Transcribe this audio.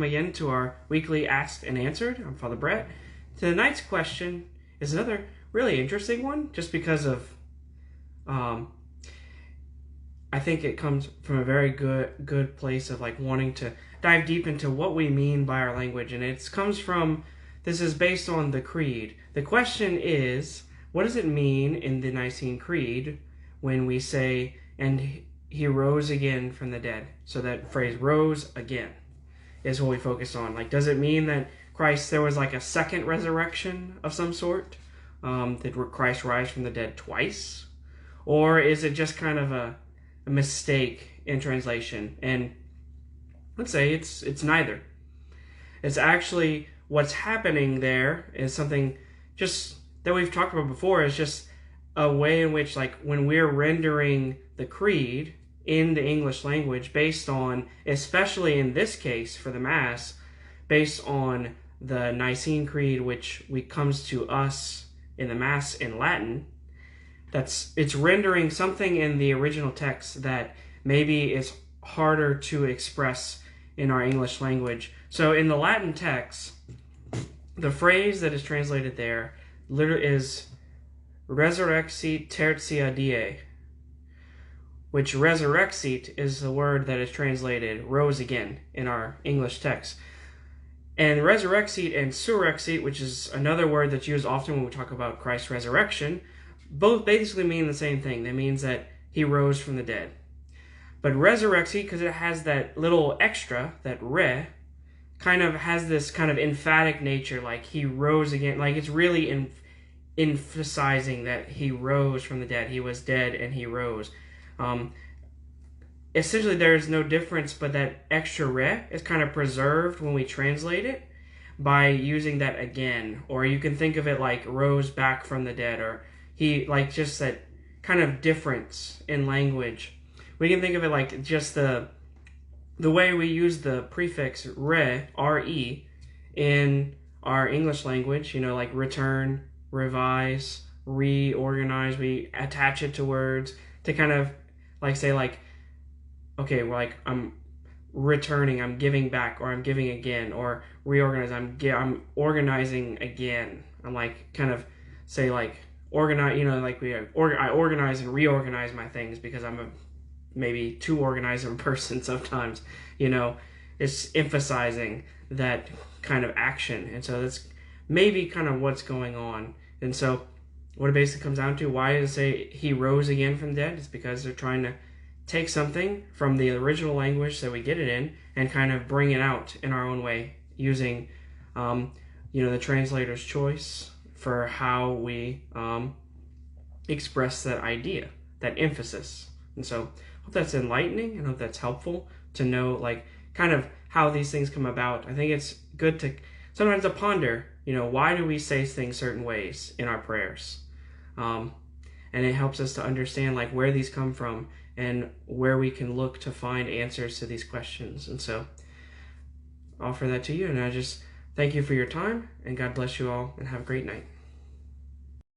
Again to our weekly Asked and Answered. I'm Father Brett. Tonight's question is another really interesting one, just because of I think it comes from a very good place of like wanting to dive deep into what we mean by our language, and this is based on the Creed. The question is, what does it mean in the Nicene Creed when we say, "And he rose again from the dead"? So that phrase, "rose again," is what we focus on. Like, does it mean that there was like a second resurrection of some sort? Did Christ rise from the dead twice? Or is it just kind of a mistake in translation? And let's say it's neither. It's actually, what's happening there is something just that we've talked about before, is just a way in which, like, when we're rendering the Creed in the English language based on, especially in this case for the Mass, based on the Nicene Creed, which comes to us in the Mass in Latin, it's rendering something in the original text that maybe is harder to express in our English language. So in the Latin text, the phrase that is translated there literally is "resurrexit tertia die," which resurrexit is the word that is translated "rose again" in our English text. And resurrexit and surrexit, which is another word that's used often when we talk about Christ's resurrection, both basically mean the same thing. That means that he rose from the dead. But resurrexit, because it has that little extra, that re, kind of has this kind of emphatic nature, like he rose again. Like, it's really emphasizing that he rose from the dead. He was dead and he rose. Essentially, there is no difference, but that extra re is kind of preserved when we translate it by using that again. Or you can think of it like rose back from the dead, or he, like, just that kind of difference in language. We can think of it like just the way we use the prefix re, R-E, in our English language, like return, revise, reorganize. We attach it to words to kind of like say, like, okay, well, like, I'm returning, I'm giving back, or I'm giving again, or reorganize, I'm organizing again. I'm like kind of say like organize, like I organize and reorganize my things because I'm maybe too organized of a person sometimes. It's emphasizing that kind of action, and so that's maybe kind of what's going on. And so what it basically comes down to, why does it say he rose again from the dead? It's because they're trying to take something from the original language that we get it in and kind of bring it out in our own way, using the translator's choice for how we express that idea, that emphasis. And so I hope that's enlightening, and hope that's helpful to know, like, kind of how these things come about. I think it's good to sometimes to ponder, why do we say things certain ways in our prayers? And it helps us to understand, like, where these come from and where we can look to find answers to these questions. And so I offer that to you, and I just thank you for your time, and God bless you all, and have a great night.